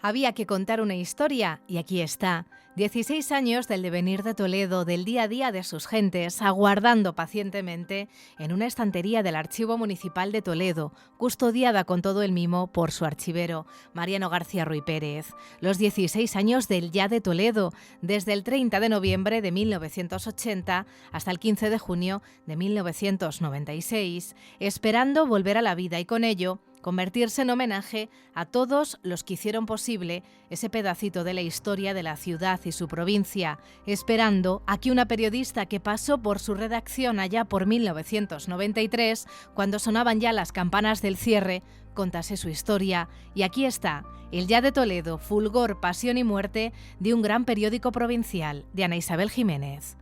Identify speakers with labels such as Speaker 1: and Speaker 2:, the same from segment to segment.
Speaker 1: Había que contar una historia y aquí está. 16 años del devenir de Toledo, del día a día de sus gentes, aguardando pacientemente en una estantería del Archivo Municipal de Toledo, custodiada con todo el mimo por su archivero, Mariano García Ruy Pérez. Los 16 años del Ya de Toledo, desde el 30 de noviembre de 1980 hasta el 15 de junio de 1996, esperando volver a la vida y con ello convertirse en homenaje a todos los que hicieron posible ese pedacito de la historia de la ciudad y su provincia, esperando a que una periodista que pasó por su redacción allá por 1993, cuando sonaban ya las campanas del cierre, contase su historia. Y aquí está, el Ya de Toledo, fulgor, pasión y muerte de un gran periódico provincial, de Ana Isabel Jiménez.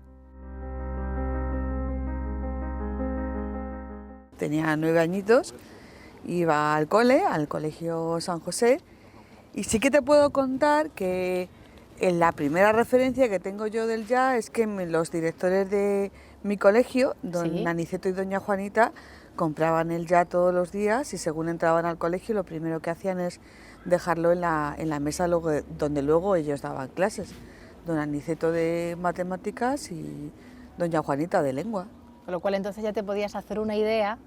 Speaker 2: Tenía 9 añitos. Iba al colegio San José, y sí que te puedo contar que en la primera referencia que tengo yo del Ya es que los directores de mi colegio, don Aniceto y doña Juanita, compraban el Ya todos los días y según entraban al colegio lo primero que hacían es dejarlo en la mesa donde luego ellos daban clases. Don Aniceto de matemáticas y doña Juanita de lengua.
Speaker 3: Con lo cual entonces ya te podías hacer una idea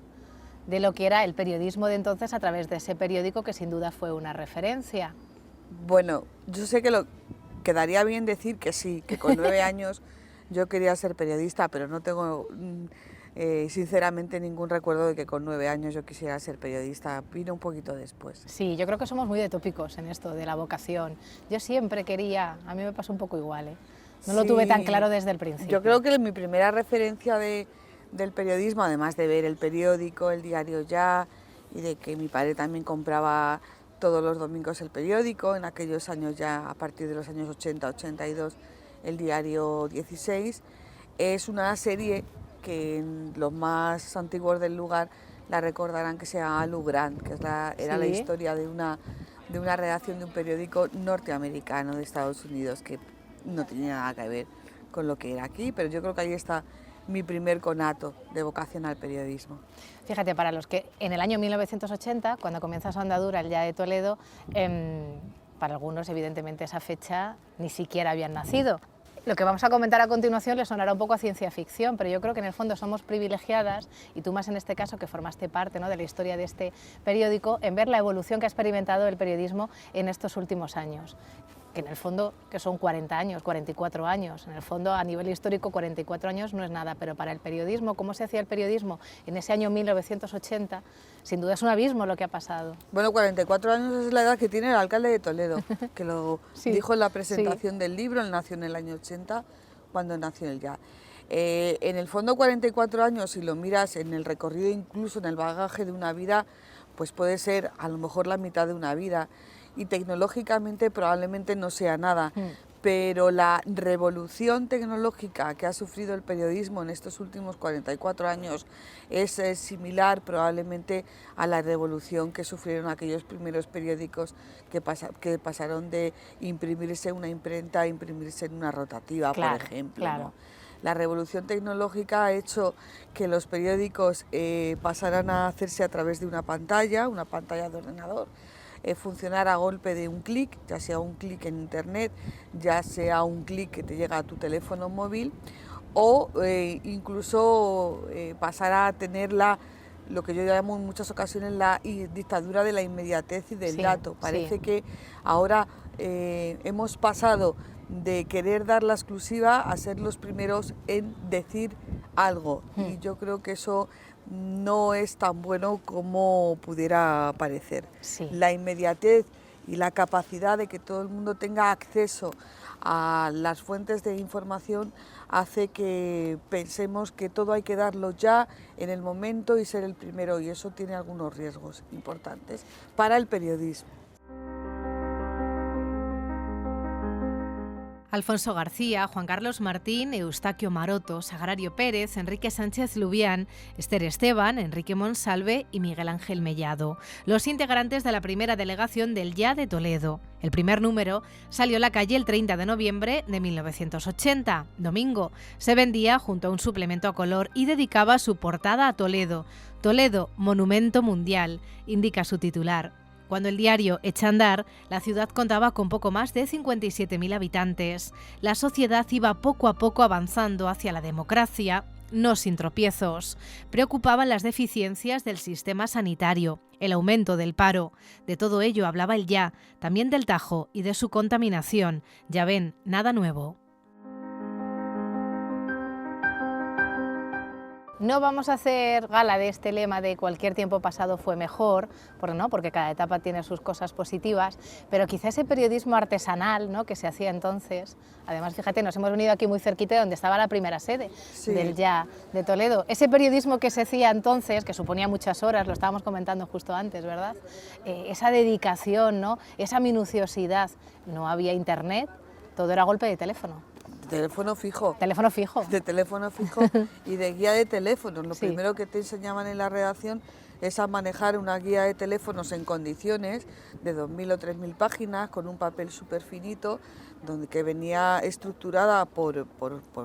Speaker 3: de lo que era el periodismo de entonces a través de ese periódico que sin duda fue una referencia.
Speaker 2: Bueno, yo sé que quedaría bien decir que sí, que con 9 años yo quería ser periodista, pero no tengo sinceramente ningún recuerdo de que con 9 años yo quisiera ser periodista. Vino un poquito después.
Speaker 3: Sí, yo creo que somos muy de tópicos en esto de la vocación. Yo siempre quería, a mí me pasó un poco igual, ¿eh? No lo tuve tan claro desde el principio.
Speaker 2: Yo creo que mi primera referencia del periodismo, además de ver el periódico, el diario Ya, y de que mi padre también compraba todos los domingos el periódico, en aquellos años ya, a partir de los años 80, 82, el diario 16, es una serie que los más antiguos del lugar la recordarán, que se llama Lou Grant, que era la historia de una redacción de un periódico norteamericano de Estados Unidos, que no tenía nada que ver con lo que era aquí, pero yo creo que ahí está mi primer conato de vocación al periodismo.
Speaker 3: Fíjate, para los que en el año 1980, cuando comienza su andadura el Ya de Toledo, para algunos evidentemente esa fecha ni siquiera habían nacido. Lo que vamos a comentar a continuación les sonará un poco a ciencia ficción, pero yo creo que en el fondo somos privilegiadas, y tú más en este caso que formaste parte, ¿no?, de la historia de este periódico, en ver la evolución que ha experimentado el periodismo en estos últimos años. Que en el fondo, que son 40 años, 44 años, en el fondo a nivel histórico 44 años no es nada, pero para el periodismo, cómo se hacía el periodismo en ese año 1980, sin duda es un abismo lo que ha pasado.
Speaker 2: Bueno, 44 años es la edad que tiene el alcalde de Toledo, que lo dijo en la presentación del libro. Él nació en el año 80, cuando nació el Ya. En el fondo 44 años, si lo miras en el recorrido, incluso en el bagaje de una vida, pues puede ser a lo mejor la mitad de una vida. Y tecnológicamente probablemente no sea nada, pero la revolución tecnológica que ha sufrido el periodismo en estos últimos 44 años es similar probablemente a la revolución que sufrieron aquellos primeros periódicos que pasaron de imprimirse en una imprenta a imprimirse en una rotativa, por ejemplo. ¿No? La revolución tecnológica ha hecho que los periódicos pasaran a hacerse a través de una pantalla de ordenador, funcionar a golpe de un clic, ya sea un clic en internet, ya sea un clic que te llega a tu teléfono móvil, o incluso pasar a tener lo que yo llamo en muchas ocasiones la dictadura de la inmediatez y del dato. Parece que ahora hemos pasado de querer dar la exclusiva a ser los primeros en decir algo, y yo creo que eso no es tan bueno como pudiera parecer. La inmediatez y la capacidad de que todo el mundo tenga acceso a las fuentes de información hace que pensemos que todo hay que darlo ya, en el momento, y ser el primero, y eso tiene algunos riesgos importantes para el periodismo.
Speaker 1: Alfonso García, Juan Carlos Martín, Eustaquio Maroto, Sagrario Pérez, Enrique Sánchez Lubián, Esther Esteban, Enrique Monsalve y Miguel Ángel Mellado, los integrantes de la primera delegación del Ya de Toledo. El primer número salió a la calle el 30 de noviembre de 1980, domingo. Se vendía junto a un suplemento a color y dedicaba su portada a Toledo. Toledo, monumento mundial, indica su titular. Cuando el diario echa a andar, la ciudad contaba con poco más de 57.000 habitantes. La sociedad iba poco a poco avanzando hacia la democracia, no sin tropiezos. Preocupaban las deficiencias del sistema sanitario, el aumento del paro. De todo ello hablaba el Ya, también del Tajo y de su contaminación. Ya ven, nada nuevo.
Speaker 3: No vamos a hacer gala de este lema de cualquier tiempo pasado fue mejor, porque cada etapa tiene sus cosas positivas, pero quizá ese periodismo artesanal, ¿no?, que se hacía entonces, además fíjate, nos hemos venido aquí muy cerquita de donde estaba la primera sede del Ya de Toledo, ese periodismo que se hacía entonces, que suponía muchas horas, lo estábamos comentando justo antes, ¿verdad? Esa dedicación, ¿no?, esa minuciosidad, no había internet, todo era golpe de teléfono.
Speaker 2: Teléfono fijo.
Speaker 3: Teléfono fijo.
Speaker 2: De teléfono fijo y de guía de teléfonos. Lo primero que te enseñaban en la redacción es a manejar una guía de teléfonos en condiciones de 2.000 o 3.000 páginas con un papel súper finito, que venía estructurada por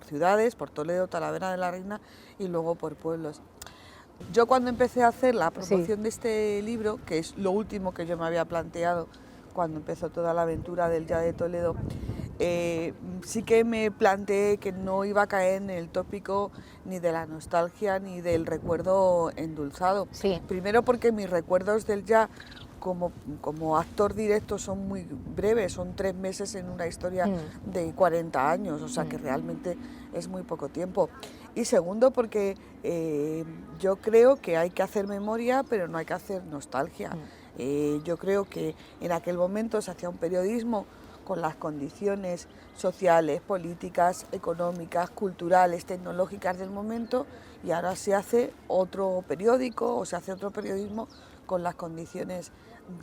Speaker 2: ciudades, por Toledo, Talavera de la Reina y luego por pueblos. Yo cuando empecé a hacer la promoción de este libro, que es lo último que yo me había planteado cuando empezó toda la aventura del Ya de Toledo, sí que me planteé que no iba a caer en el tópico ni de la nostalgia ni del recuerdo endulzado.
Speaker 3: Sí.
Speaker 2: Primero porque mis recuerdos del Ya como actor directo son muy breves, son 3 meses en una historia de 40 años, o sea que realmente es muy poco tiempo. Y segundo porque yo creo que hay que hacer memoria, pero no hay que hacer nostalgia. Yo creo que en aquel momento se hacía un periodismo con las condiciones sociales, políticas, económicas, culturales, tecnológicas del momento, y ahora se hace otro periódico o se hace otro periodismo con las condiciones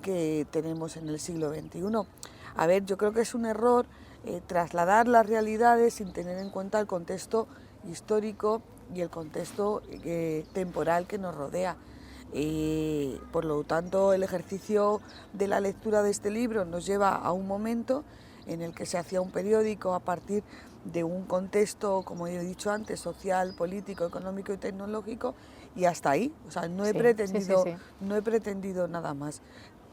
Speaker 2: que tenemos en el siglo XXI. A ver, yo creo que es un error trasladar las realidades sin tener en cuenta el contexto histórico y el contexto temporal que nos rodea. Por lo tanto, el ejercicio de la lectura de este libro nos lleva a un momento en el que se hacía un periódico a partir de un contexto, como he dicho antes, social, político, económico y tecnológico, y hasta ahí. O sea, no he pretendido nada más.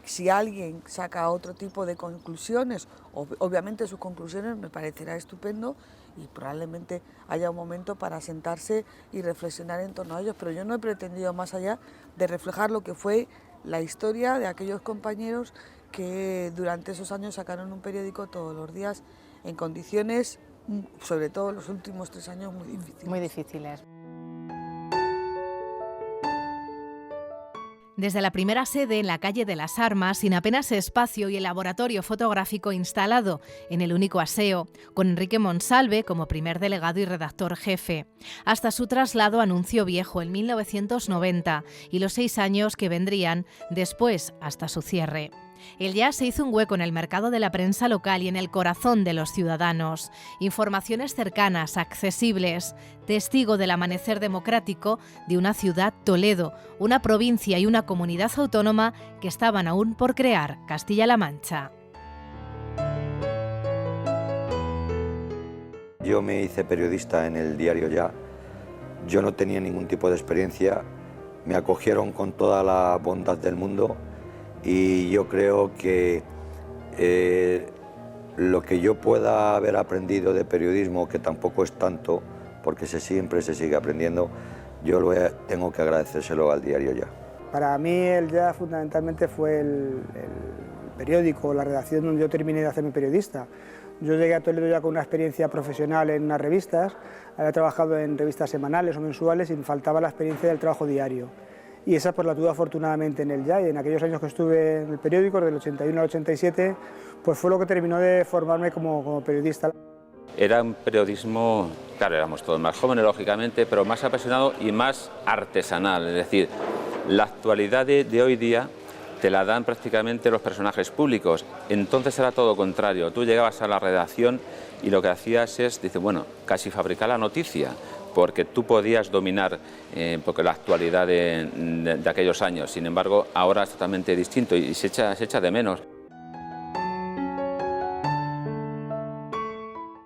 Speaker 2: Si alguien saca otro tipo de conclusiones, obviamente sus conclusiones me parecerá estupendo y probablemente haya un momento para sentarse y reflexionar en torno a ellos, pero yo no he pretendido más allá de reflejar lo que fue la historia de aquellos compañeros que durante esos años sacaron un periódico todos los días en condiciones, sobre todo los últimos 3 años, muy difíciles.
Speaker 3: Muy difíciles.
Speaker 1: Desde la primera sede en la calle de las Armas, sin apenas espacio y el laboratorio fotográfico instalado en el único aseo, con Enrique Monsalve como primer delegado y redactor jefe, hasta su traslado a Nuncio Viejo en 1990 y los 6 años que vendrían después hasta su cierre. El Ya se hizo un hueco en el mercado de la prensa local y en el corazón de los ciudadanos. Informaciones cercanas, accesibles, testigo del amanecer democrático de una ciudad, Toledo, una provincia y una comunidad autónoma que estaban aún por crear, Castilla-La Mancha.
Speaker 4: Yo me hice periodista en el diario Ya. Yo no tenía ningún tipo de experiencia, me acogieron con toda la bondad del mundo. Y yo creo que lo que yo pueda haber aprendido de periodismo, que tampoco es tanto, porque siempre se sigue aprendiendo, yo tengo que agradecérselo al diario Ya.
Speaker 5: Para mí el Ya fundamentalmente fue el periódico, la redacción donde yo terminé de hacerme periodista. Yo llegué a Toledo ya con una experiencia profesional en unas revistas, había trabajado en revistas semanales o mensuales y me faltaba la experiencia del trabajo diario. Y esa pues la tuve afortunadamente en el Ya, y en aquellos años que estuve en el periódico, del 81 al 87, pues fue lo que terminó de formarme como periodista.
Speaker 6: Era un periodismo, claro, éramos todos más jóvenes, lógicamente, pero más apasionado y más artesanal, es decir, la actualidad de hoy día te la dan prácticamente los personajes públicos, entonces era todo contrario, tú llegabas a la redacción y lo que hacías es, casi fabricar la noticia, porque tú podías dominar porque la actualidad de aquellos años. Sin embargo, ahora es totalmente distinto y se echa de menos.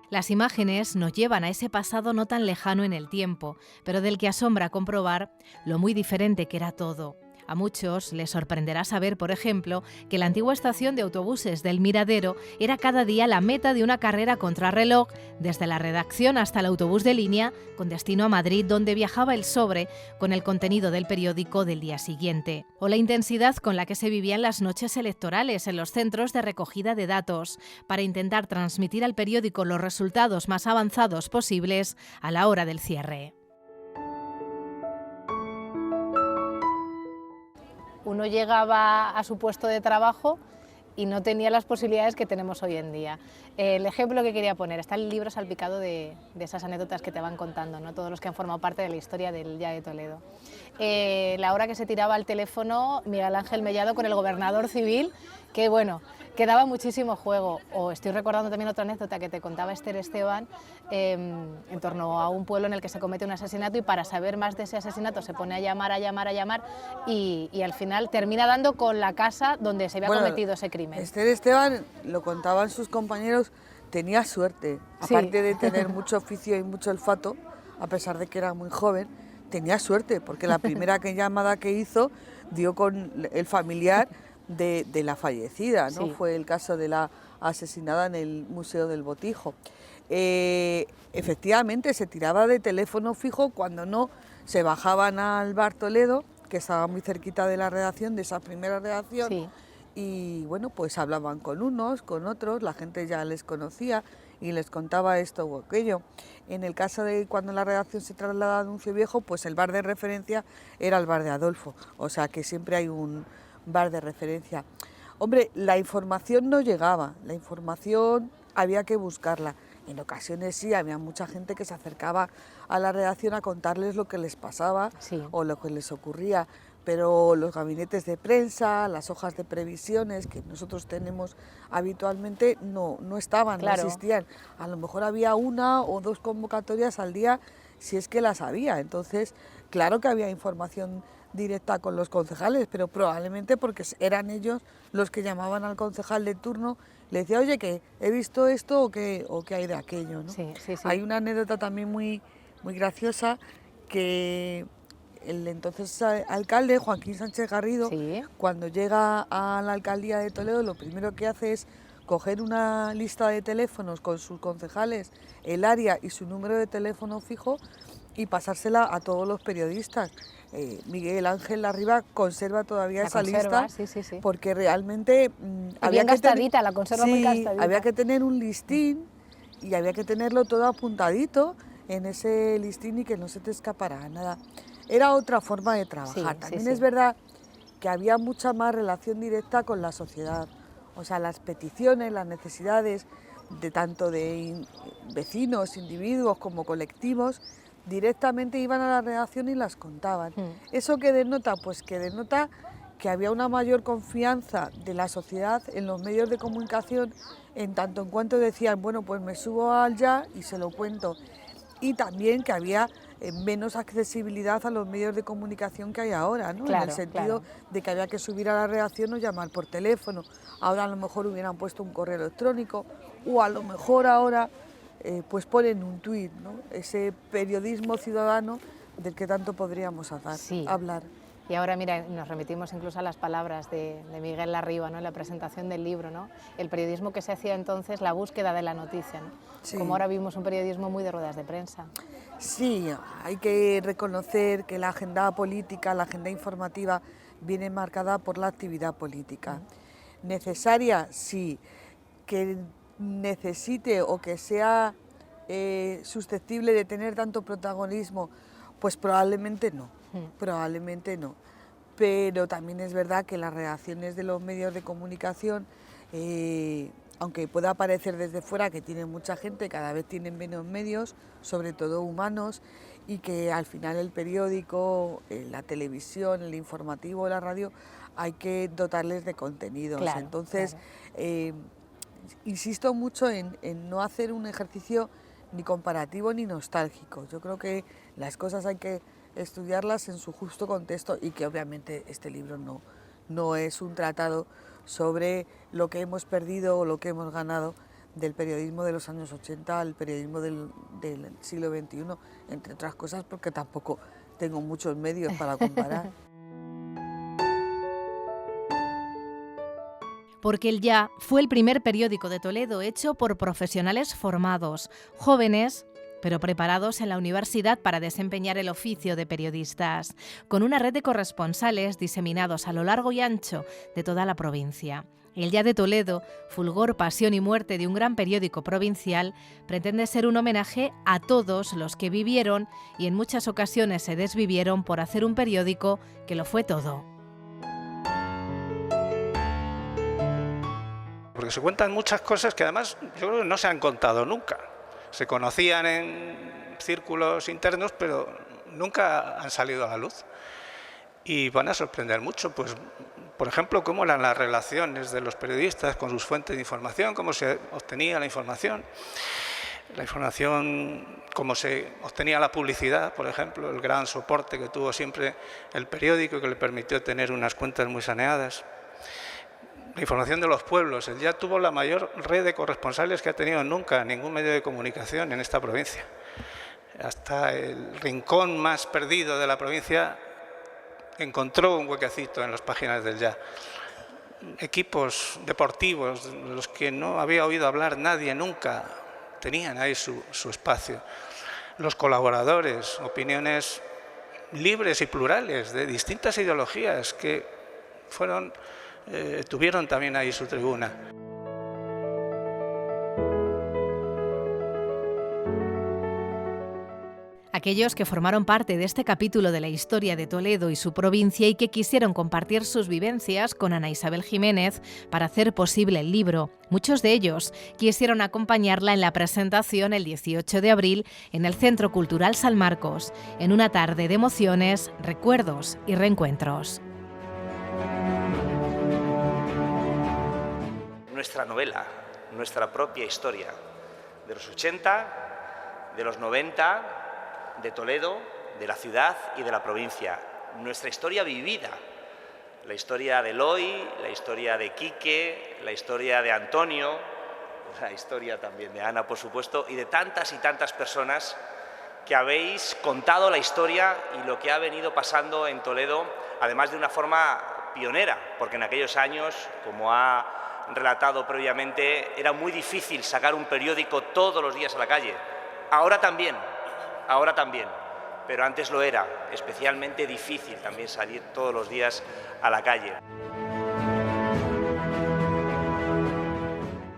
Speaker 1: Las imágenes nos llevan a ese pasado no tan lejano en el tiempo, pero del que asombra comprobar lo muy diferente que era todo. A muchos les sorprenderá saber, por ejemplo, que la antigua estación de autobuses del Miradero era cada día la meta de una carrera contrarreloj desde la redacción hasta el autobús de línea con destino a Madrid, donde viajaba el sobre con el contenido del periódico del día siguiente. O la intensidad con la que se vivían las noches electorales en los centros de recogida de datos para intentar transmitir al periódico los resultados más avanzados posibles a la hora del cierre.
Speaker 3: Uno llegaba a su puesto de trabajo y no tenía las posibilidades que tenemos hoy en día. El ejemplo que quería poner, está el libro salpicado de esas anécdotas que te van contando, ¿no? Todos los que han formado parte de la historia del Ya de Toledo. La hora que se tiraba al teléfono Miguel Ángel Mellado con el gobernador civil, que bueno, que daba muchísimo juego. O estoy recordando también otra anécdota que te contaba Esther Esteban en torno a un pueblo en el que se comete un asesinato, y para saber más de ese asesinato se pone a llamar y al final termina dando con la casa donde se había cometido ese crimen.
Speaker 2: Esther Esteban, lo contaban sus compañeros, tenía suerte, aparte de tener mucho oficio y mucho olfato, a pesar de que era muy joven, tenía suerte, porque la primera llamada que hizo dio con el familiar de la fallecida, ¿no? Fue el caso de la asesinada en el Museo del Botijo. Efectivamente, se tiraba de teléfono fijo cuando no se bajaban al bar Toledo, que estaba muy cerquita de la redacción, de esa primera redacción. Sí. Y bueno, pues hablaban con unos, con otros, la gente ya les conocía y les contaba esto o aquello. En el caso de cuando la redacción se traslada a Anuncio Viejo, pues el bar de referencia era el bar de Adolfo, o sea que siempre hay un bar de referencia. Hombre, la información no llegaba, la información había que buscarla. En ocasiones sí, había mucha gente que se acercaba a la redacción a contarles lo que les pasaba o lo que les ocurría, pero los gabinetes de prensa, las hojas de previsiones que nosotros tenemos habitualmente no estaban, no existían. A lo mejor había 1 o 2 convocatorias al día, si es que las había. Entonces, claro que había información directa con los concejales, pero probablemente porque eran ellos los que llamaban al concejal de turno, le decía, oye, que he visto esto o que hay de aquello, ¿no? Hay una anécdota también muy graciosa, que el entonces alcalde, Joaquín Sánchez Garrido, cuando llega a la alcaldía de Toledo, lo primero que hace es coger una lista de teléfonos con sus concejales, el área y su número de teléfono fijo, y pasársela a todos los periodistas. Miguel Ángel Larriba conserva todavía esa lista, porque realmente
Speaker 3: había gastadita, la conserva muy gastadita.
Speaker 2: Había que tener un listín y había que tenerlo todo apuntadito en ese listín y que no se te escapara nada. Era otra forma de trabajar. También es verdad que había mucha más relación directa con la sociedad. O sea, las peticiones, las necesidades de tanto de vecinos, individuos como colectivos, directamente iban a la redacción y las contaban. ¿Eso qué denota? Pues que denota que había una mayor confianza de la sociedad en los medios de comunicación, en tanto en cuanto decían, bueno, pues me subo al Ya y se lo cuento. Y también que había menos accesibilidad a los medios de comunicación que hay ahora, ¿no? En el sentido de que había que subir a la redacción o llamar por teléfono. Ahora a lo mejor hubieran puesto un correo electrónico, o a lo mejor ahora pues ponen un tuit, ¿no? Ese periodismo ciudadano del que tanto podríamos hablar.
Speaker 3: Y ahora, mira, nos remitimos incluso a las palabras de Miguel Larriba, ¿no? En la presentación del libro, ¿no? El periodismo que se hacía entonces, la búsqueda de la noticia, ¿no? Como ahora vimos un periodismo muy de ruedas de prensa.
Speaker 2: Sí, hay que reconocer que la agenda política, la agenda informativa, viene marcada por la actividad política. Necesaria, sí. Que necesite o que sea susceptible de tener tanto protagonismo, pues probablemente no. Pero también es verdad que las redacciones de los medios de comunicación, aunque pueda parecer desde fuera que tienen mucha gente, cada vez tienen menos medios, sobre todo humanos, y que al final el periódico, la televisión, el informativo, la radio, hay que dotarles de contenidos. Entonces, insisto mucho en no hacer un ejercicio ni comparativo ni nostálgico. Yo creo que las cosas hay que estudiarlas en su justo contexto, y que obviamente este libro no es un tratado sobre lo que hemos perdido o lo que hemos ganado del periodismo de los años 80 al periodismo del siglo XXI, entre otras cosas porque tampoco tengo muchos medios para comparar.
Speaker 1: porque el Ya fue el primer periódico de Toledo hecho por profesionales formados, jóvenes, pero preparados en la universidad para desempeñar el oficio de periodistas, con una red de corresponsales diseminados a lo largo y ancho de toda la provincia. El Ya de Toledo, fulgor, pasión y muerte de un gran periódico provincial, pretende ser un homenaje a todos los que vivieron y en muchas ocasiones se desvivieron por hacer un periódico que lo fue todo.
Speaker 7: Porque se cuentan muchas cosas que además yo creo que no se han contado nunca. Se conocían en círculos internos, pero nunca han salido a la luz. Y van a sorprender mucho, pues, por ejemplo, cómo eran las relaciones de los periodistas con sus fuentes de información, cómo se obtenía la información, cómo se obtenía la publicidad, por ejemplo, el gran soporte que tuvo siempre el periódico que le permitió tener unas cuentas muy saneadas. La información de los pueblos. Él ya tuvo la mayor red de corresponsales que ha tenido nunca ningún medio de comunicación en esta provincia. Hasta el rincón más perdido de la provincia encontró un huequecito en las páginas del Ya. Equipos deportivos, de los que no había oído hablar nadie nunca, tenían ahí su espacio. Los colaboradores, opiniones libres y plurales de distintas ideologías que tuvieron también ahí su tribuna.
Speaker 1: Aquellos que formaron parte de este capítulo de la historia de Toledo y su provincia y que quisieron compartir sus vivencias con Ana Isabel Jiménez para hacer posible el libro. Muchos de ellos quisieron acompañarla en la presentación el 18 de abril en el Centro Cultural San Marcos, en una tarde de emociones, recuerdos y reencuentros.
Speaker 8: Nuestra novela, nuestra propia historia, de los 80, de los 90, de Toledo, de la ciudad y de la provincia. Nuestra historia vivida, la historia de Eloy, la historia de Quique, la historia de Antonio, la historia también de Ana, por supuesto, y de tantas y tantas personas que habéis contado la historia y lo que ha venido pasando en Toledo, además de una forma pionera, porque en aquellos años, como ha relatado previamente, era muy difícil sacar un periódico todos los días a la calle. Ahora también, pero antes lo era, especialmente difícil también salir todos los días a la calle.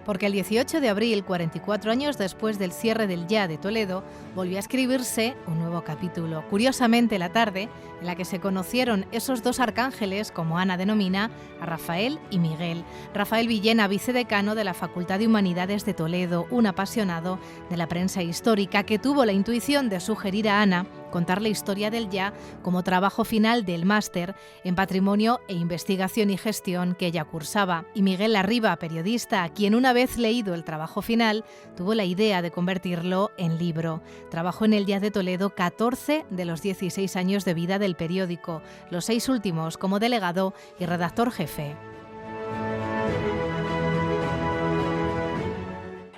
Speaker 1: Porque el 18 de abril, 44 años después del cierre del Ya de Toledo, volvió a escribirse un nuevo capítulo. Curiosamente, la tarde en la que se conocieron esos dos arcángeles, como Ana denomina, a Rafael y Miguel. Rafael Villena, vicedecano de la Facultad de Humanidades de Toledo, un apasionado de la prensa histórica que tuvo la intuición de sugerir a Ana contar la historia del Ya como trabajo final del máster en Patrimonio e Investigación y Gestión que ella cursaba. Y Miguel Arriba, periodista, quien una vez leído el trabajo final, tuvo la idea de convertirlo en libro. Trabajó en el Ya de Toledo 14 de los 16 años de vida del periódico, los 6 últimos como delegado y redactor jefe.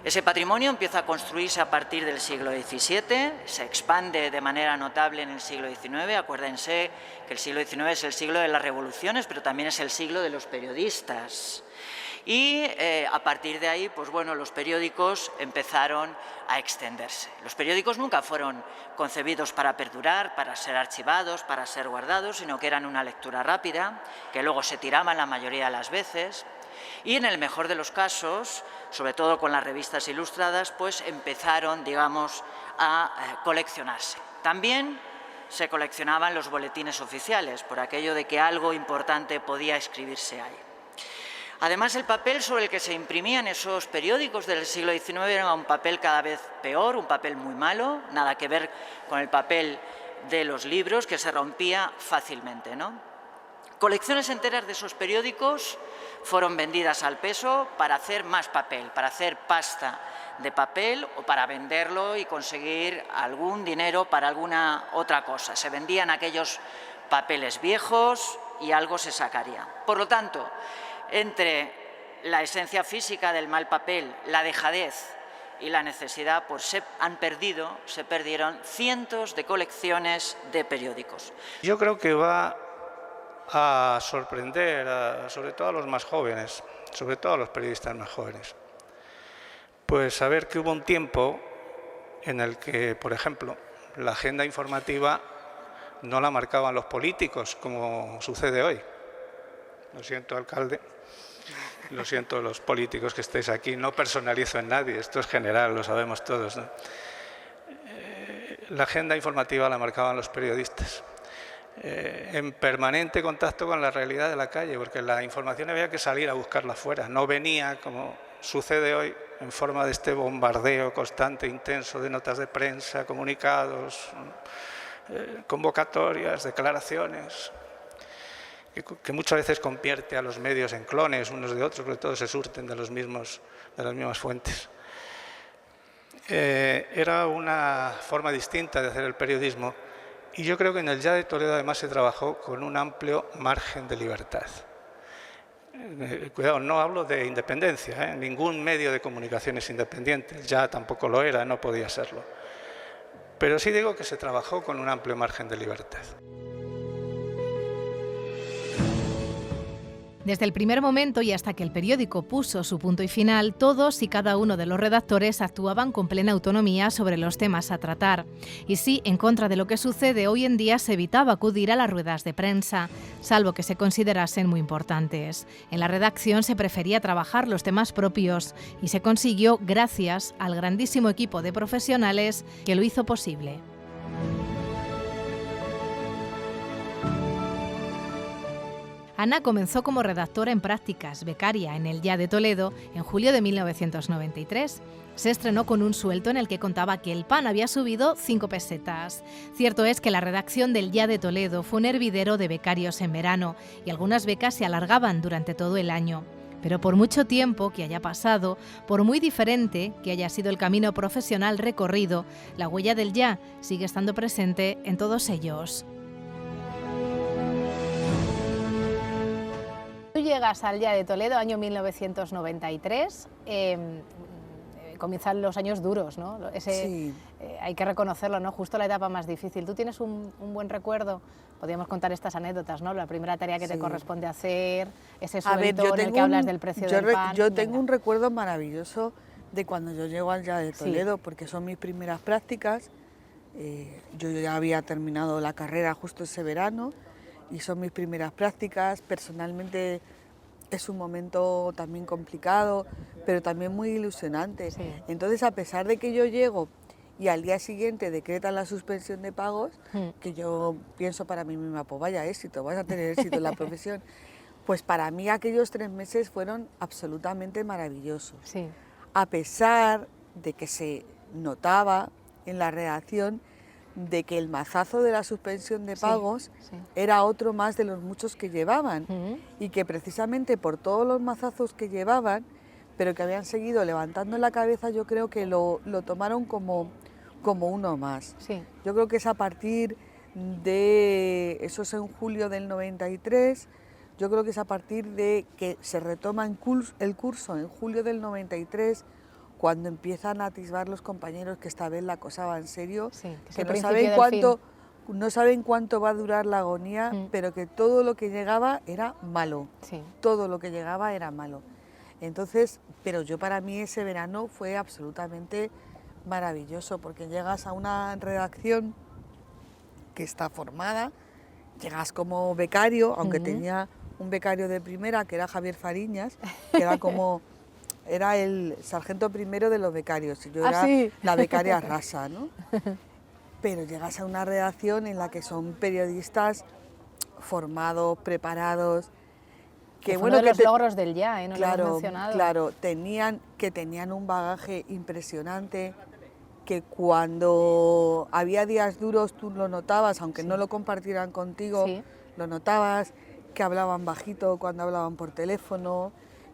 Speaker 9: Ese patrimonio empieza a construirse a partir del siglo XVII, se expande de manera notable en el siglo XIX. Acuérdense que el siglo XIX es el siglo de las revoluciones, pero también es el siglo de los periodistas. Y a partir de ahí, pues bueno, los periódicos empezaron a extenderse. Los periódicos nunca fueron concebidos para perdurar, para ser archivados, para ser guardados, sino que eran una lectura rápida, que luego se tiraban la mayoría de las veces. Y en el mejor de los casos, sobre todo con las revistas ilustradas, pues empezaron, digamos, a coleccionarse. También se coleccionaban los boletines oficiales, por aquello de que algo importante podía escribirse ahí. Además, el papel sobre el que se imprimían esos periódicos del siglo XIX era un papel cada vez peor, un papel muy malo, nada que ver con el papel de los libros, que se rompía fácilmente, ¿no? Colecciones enteras de esos periódicos fueron vendidas al peso para hacer más papel, para hacer pasta de papel o para venderlo y conseguir algún dinero para alguna otra cosa. Se vendían aquellos papeles viejos y algo se sacaría. Por lo tanto, entre la esencia física del mal papel, la dejadez y la necesidad, pues se perdieron cientos de colecciones de periódicos.
Speaker 7: Yo creo que va a sorprender, sobre todo a los más jóvenes, sobre todo a los periodistas más jóvenes. Pues saber que hubo un tiempo en el que, por ejemplo, la agenda informativa no la marcaban los políticos, como sucede hoy. Lo siento, alcalde, lo siento los políticos que estéis aquí, no personalizo en nadie, esto es general, lo sabemos todos, ¿no? La agenda informativa la marcaban los periodistas, en permanente contacto con la realidad de la calle, porque la información había que salir a buscarla fuera, no venía como sucede hoy en forma de este bombardeo constante, intenso de notas de prensa, comunicados, convocatorias, declaraciones, que muchas veces convierte a los medios en clones unos de otros, porque todos se surten de las mismas fuentes. Era una forma distinta de hacer el periodismo y yo creo que en el Ya de Toledo además se trabajó con un amplio margen de libertad. Cuidado, no hablo de independencia, ningún medio de comunicación es independiente, el Ya tampoco lo era, no podía serlo. Pero sí digo que se trabajó con un amplio margen de libertad.
Speaker 1: Desde el primer momento y hasta que el periódico puso su punto y final, todos y cada uno de los redactores actuaban con plena autonomía sobre los temas a tratar. Y sí, en contra de lo que sucede hoy en día, se evitaba acudir a las ruedas de prensa, salvo que se considerasen muy importantes. En la redacción se prefería trabajar los temas propios y se consiguió gracias al grandísimo equipo de profesionales que lo hizo posible. Ana comenzó como redactora en prácticas, becaria en el Ya de Toledo, en julio de 1993. Se estrenó con un sueldo en el que contaba que el pan había subido 5 pesetas. Cierto es que la redacción del Ya de Toledo fue un hervidero de becarios en verano y algunas becas se alargaban durante todo el año. Pero por mucho tiempo que haya pasado, por muy diferente que haya sido el camino profesional recorrido, la huella del Ya sigue estando presente en todos ellos.
Speaker 3: Tú llegas al Ya de Toledo, año 1993, comienzan los años duros, ¿no?
Speaker 2: Sí.
Speaker 3: Hay que reconocerlo, ¿no? Justo la etapa más difícil. ¿Tú tienes un buen recuerdo? Podríamos contar estas anécdotas, ¿no? La primera tarea que te corresponde hacer, ese sueldo en el que hablas del precio del pan.
Speaker 2: Yo tengo un recuerdo maravilloso de cuando yo llego al Ya de Toledo, porque son mis primeras prácticas. Yo ya había terminado la carrera justo ese verano y son mis primeras prácticas. Personalmente es un momento también complicado, pero también muy ilusionante. Sí. Entonces, a pesar de que yo llego y al día siguiente decretan la suspensión de pagos, que yo pienso para mí misma, pues vaya éxito, vas a tener éxito en la profesión, pues para mí aquellos 3 meses fueron absolutamente maravillosos. Sí. A pesar de que se notaba en la redacción de que el mazazo de la suspensión de pagos era otro más de los muchos que llevaban y que precisamente por todos los mazazos que llevaban, pero que habían seguido levantando la cabeza, yo creo que lo tomaron como uno más. Sí. Yo creo que es a partir de, eso es en julio del 93, yo creo que es a partir de que se retoma el curso en julio del 93, cuando empiezan a atisbar los compañeros que esta vez la cosa va en serio, que no saben cuánto va a durar la agonía, pero que todo lo que llegaba era malo, todo lo que llegaba era malo. Entonces, pero para mí ese verano fue absolutamente maravilloso, porque llegas a una redacción que está formada, llegas como becario, aunque tenía un becario de primera, que era Javier Fariñas, que era el sargento primero de los becarios, y yo era la becaria rasa, ¿no? Pero llegas a una redacción en la que son periodistas formados, preparados,
Speaker 3: que fue uno de los logros del Ya, no lo hemos mencionado.
Speaker 2: Claro, tenían un bagaje impresionante, que cuando había días duros tú lo notabas, aunque no lo compartieran contigo, lo notabas, que hablaban bajito cuando hablaban por teléfono,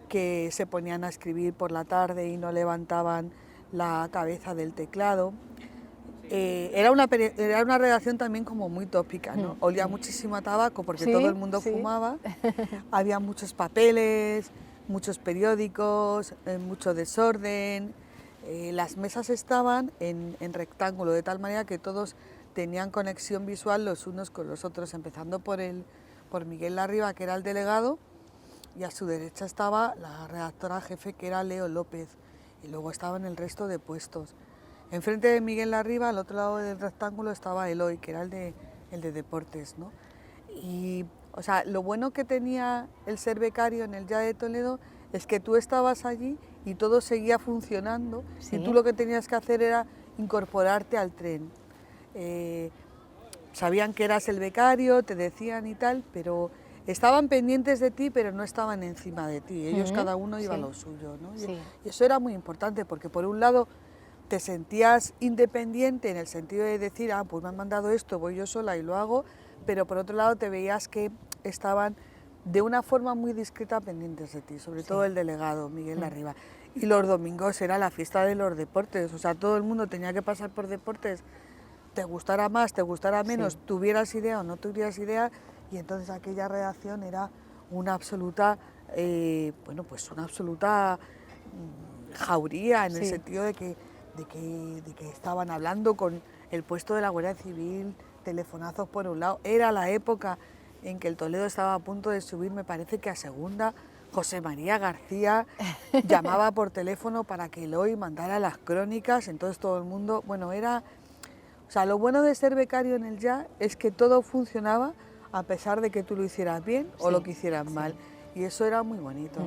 Speaker 2: que se ponían a escribir por la tarde y no levantaban la cabeza del teclado. Era una redacción también como muy tópica, ¿no? Olía muchísimo a tabaco porque todo el mundo fumaba, había muchos papeles, muchos periódicos, mucho desorden. Las mesas estaban en rectángulo, de tal manera que todos tenían conexión visual los unos con los otros, empezando por Miguel Larriba, que era el delegado, y a su derecha estaba la redactora jefe, que era Leo López, y luego estaban el resto de puestos. Enfrente de Miguel Larriba, al otro lado del rectángulo, estaba Eloy, que era el de deportes, ¿no? Y, o sea, lo bueno que tenía el ser becario en el YA de Toledo es que tú estabas allí y todo seguía funcionando,
Speaker 3: ¿Sí?
Speaker 2: y tú lo que tenías que hacer era incorporarte al tren. Sabían que eras el becario, te decían y tal, pero estaban pendientes de ti, pero no estaban encima de ti. Ellos cada uno iba a lo suyo, ¿no?
Speaker 3: Sí.
Speaker 2: Y eso era muy importante, porque por un lado te sentías independiente en el sentido de decir, ah, pues me han mandado esto, voy yo sola y lo hago, pero por otro lado te veías que estaban de una forma muy discreta pendientes de ti, sobre todo el delegado, Miguel Larriba. Y los domingos era la fiesta de los deportes, o sea, todo el mundo tenía que pasar por deportes, te gustara más, te gustara menos, tuvieras idea o no tuvieras idea, y entonces aquella redacción era una absoluta, bueno, pues una absoluta jauría, en el sentido de que estaban hablando con el puesto de la Guardia Civil, telefonazos por un lado. Era la época en que el Toledo estaba a punto de subir, me parece que a segunda. José María García llamaba por teléfono para que Eloy mandara las crónicas, entonces todo el mundo, bueno, era... O sea, lo bueno de ser becario en el YA es que todo funcionaba a pesar de que tú lo hicieras bien o lo que hicieras mal, y eso era muy bonito.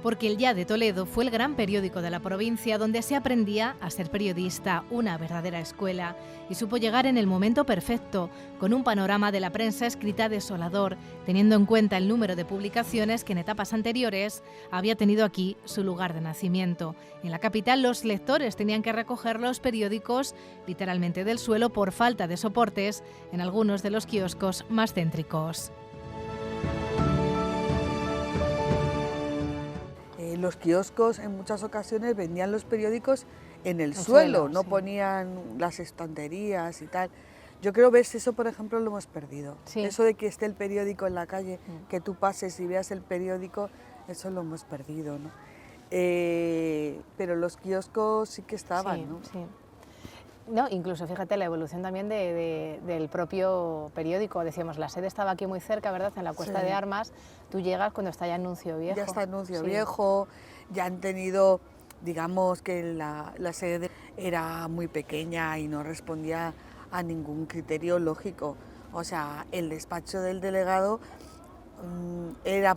Speaker 1: Porque el YA de Toledo fue el gran periódico de la provincia donde se aprendía a ser periodista, una verdadera escuela, y supo llegar en el momento perfecto, con un panorama de la prensa escrita desolador, teniendo en cuenta el número de publicaciones que en etapas anteriores había tenido aquí su lugar de nacimiento. En la capital los lectores tenían que recoger los periódicos literalmente del suelo por falta de soportes en algunos de los kioscos más céntricos.
Speaker 2: Los kioscos en muchas ocasiones vendían los periódicos en el suelo, no ponían las estanterías y tal. Yo creo, ves, eso por ejemplo lo hemos perdido. Eso de que esté el periódico en la calle, que tú pases y veas el periódico, eso lo hemos perdido, ¿no? Pero los kioscos sí que estaban, ¿no?
Speaker 3: Sí. No, incluso fíjate la evolución también del propio periódico. Decíamos, la sede estaba aquí muy cerca, ¿verdad? En la Cuesta de Armas. Tú llegas cuando está ya Anuncio Viejo.
Speaker 2: Ya está Anuncio Viejo, ya han tenido, digamos que la sede era muy pequeña y no respondía a ningún criterio lógico. O sea, el despacho del delegado era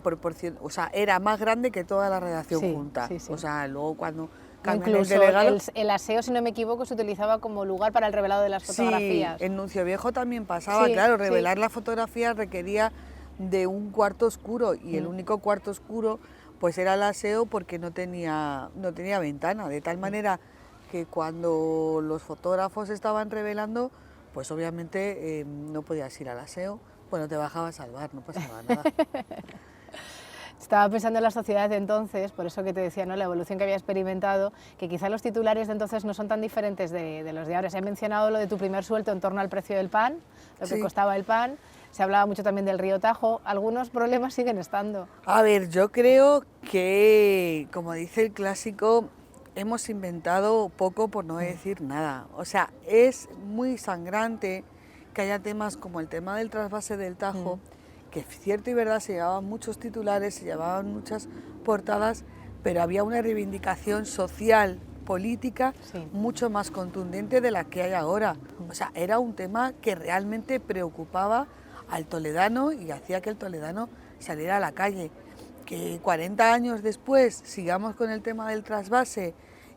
Speaker 2: era más grande que toda la redacción junta. O sea, luego cuando...
Speaker 3: Incluso el aseo, si no me equivoco, se utilizaba como lugar para el revelado de las fotografías.
Speaker 2: Sí, en Nuncio Viejo también pasaba, claro, revelar la fotografía requería de un cuarto oscuro, y el único cuarto oscuro pues era el aseo, porque no tenía ventana, de tal manera que cuando los fotógrafos estaban revelando, pues obviamente no podías ir al aseo, bueno, te bajabas al bar, no pasaba nada.
Speaker 3: Estaba pensando en la sociedad de entonces, por eso que te decía, ¿no?, la evolución que había experimentado, que quizá los titulares de entonces no son tan diferentes de los de ahora. Se ha mencionado lo de tu primer sueldo en torno al precio del pan, lo que costaba el pan, se hablaba mucho también del río Tajo, algunos problemas siguen estando.
Speaker 2: A ver, yo creo que, como dice el clásico, hemos inventado poco por no decir nada. O sea, es muy sangrante que haya temas como el tema del trasvase del Tajo, que cierto y verdad se llevaban muchos titulares, se llevaban muchas portadas, pero había una reivindicación social, política, mucho más contundente de la que hay ahora. O sea, era un tema que realmente preocupaba al toledano y hacía que el toledano saliera a la calle. Que 40 años después sigamos con el tema del trasvase,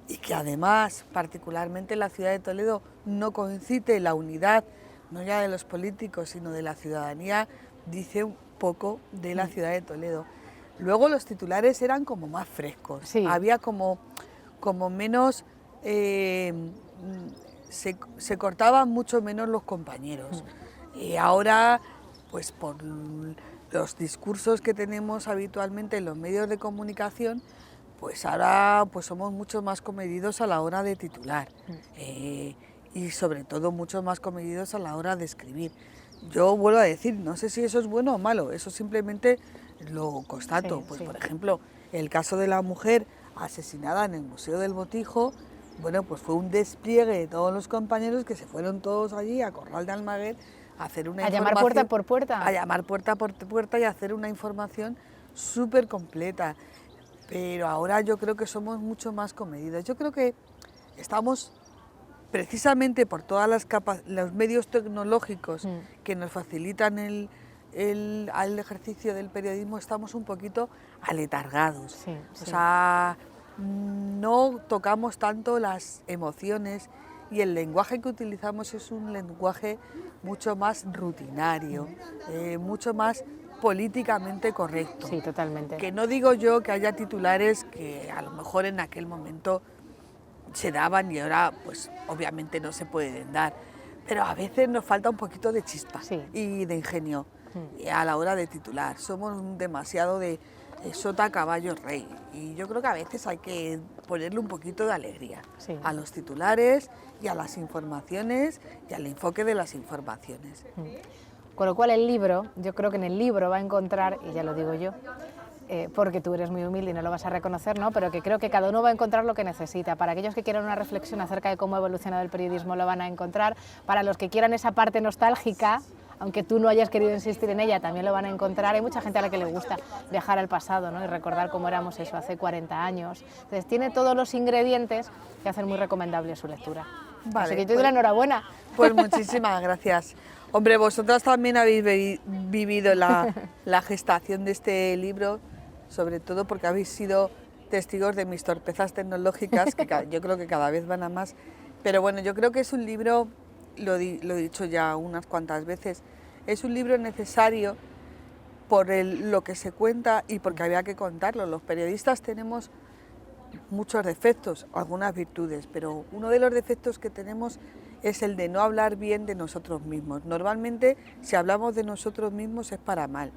Speaker 2: y que además, particularmente en la ciudad de Toledo, no coincide la unidad, no ya de los políticos, sino de la ciudadanía, dice un poco de la ciudad de Toledo. Luego los titulares eran como más frescos, había como menos, se cortaban mucho menos los compañeros. Y ahora, pues por los discursos que tenemos habitualmente en los medios de comunicación, pues ahora pues somos mucho más comedidos a la hora de titular, y sobre todo mucho más comedidos a la hora de escribir. Yo vuelvo a decir, no sé si eso es bueno o malo, eso simplemente lo constato. Por ejemplo, el caso de la mujer asesinada en el Museo del Botijo, bueno, pues fue un despliegue de todos los compañeros que se fueron todos allí a Corral de Almaguer hacer una
Speaker 3: ¿A
Speaker 2: información...
Speaker 3: llamar puerta por puerta?
Speaker 2: A llamar puerta por puerta y hacer una información súper completa. Pero ahora yo creo que somos mucho más comedidos. Yo creo que estamos, precisamente por todas los medios tecnológicos que nos facilitan el ejercicio del periodismo, estamos un poquito aletargados.
Speaker 3: Sí, sí.
Speaker 2: O sea, no tocamos tanto las emociones y el lenguaje que utilizamos es un lenguaje mucho más rutinario, mucho más políticamente correcto.
Speaker 3: Sí, totalmente.
Speaker 2: Que no digo yo que haya titulares que a lo mejor en aquel momento se daban y ahora pues obviamente no se pueden dar, pero a veces nos falta un poquito de chispa y de ingenio a la hora de titular. Somos demasiado de sota, caballo, rey, y yo creo que a veces hay que ponerle un poquito de alegría a los titulares y a las informaciones y al enfoque de las informaciones.
Speaker 3: Con lo cual el libro, yo creo que en el libro va a encontrar, y ya lo digo yo, porque tú eres muy humilde y no lo vas a reconocer, ¿no? Pero que creo que cada uno va a encontrar lo que necesita. Para aquellos que quieran una reflexión acerca de cómo ha evolucionado el periodismo lo van a encontrar. Para los que quieran esa parte nostálgica, aunque tú no hayas querido insistir en ella, también lo van a encontrar. Hay mucha gente a la que le gusta viajar al pasado, ¿no? Y recordar cómo éramos eso hace 40 años. Entonces tiene todos los ingredientes que hacen muy recomendable su lectura.
Speaker 2: Vale,
Speaker 3: así que te doy la enhorabuena.
Speaker 2: Pues muchísimas gracias. Hombre, vosotras también habéis vivido la gestación de este libro, sobre todo porque habéis sido testigos de mis torpezas tecnológicas, que yo creo que cada vez van a más. Pero bueno, yo creo que es un libro, lo he dicho ya unas cuantas veces, es un libro necesario por lo que se cuenta y porque había que contarlo. Los periodistas tenemos muchos defectos, algunas virtudes, pero uno de los defectos que tenemos es el de no hablar bien de nosotros mismos. Normalmente, si hablamos de nosotros mismos es para mal.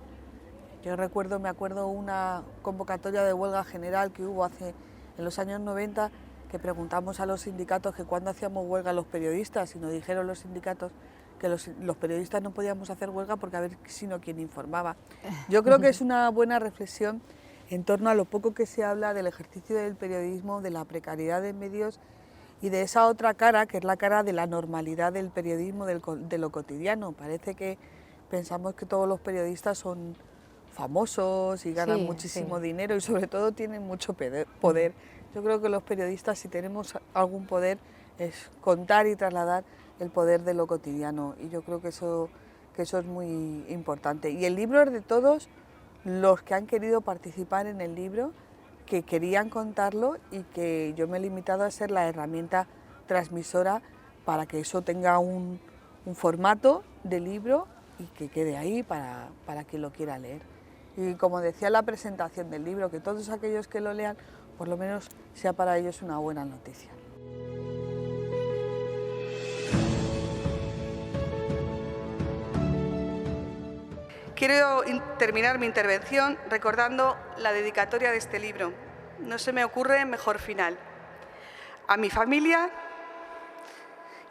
Speaker 2: Yo me acuerdo una convocatoria de huelga general que hubo en los años 90, que preguntamos a los sindicatos que cuándo hacíamos huelga los periodistas, y nos dijeron los sindicatos que los periodistas no podíamos hacer huelga porque a ver sino quién informaba. Yo creo que es una buena reflexión en torno a lo poco que se habla del ejercicio del periodismo, de la precariedad de medios y de esa otra cara, que es la cara de la normalidad del periodismo, de lo cotidiano. Parece que pensamos que todos los periodistas son famosos y ganan muchísimo dinero y sobre todo tienen mucho poder. Yo creo que los periodistas, si tenemos algún poder, es contar y trasladar el poder de lo cotidiano, y yo creo que eso es muy importante. Y el libro es de todos los que han querido participar en el libro, que querían contarlo, y que yo me he limitado a ser la herramienta transmisora para que eso tenga un formato de libro y que quede ahí para quien lo quiera leer. Y como decía en la presentación del libro, que todos aquellos que lo lean, por lo menos sea para ellos una buena noticia.
Speaker 10: Quiero terminar mi intervención recordando la dedicatoria de este libro. No se me ocurre mejor final. A mi familia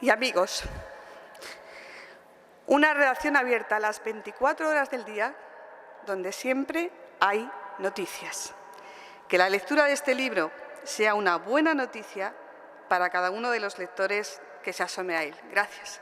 Speaker 10: y amigos. Una redacción abierta a las 24 horas del día, donde siempre hay noticias. Que la lectura de este libro sea una buena noticia para cada uno de los lectores que se asome a él. Gracias.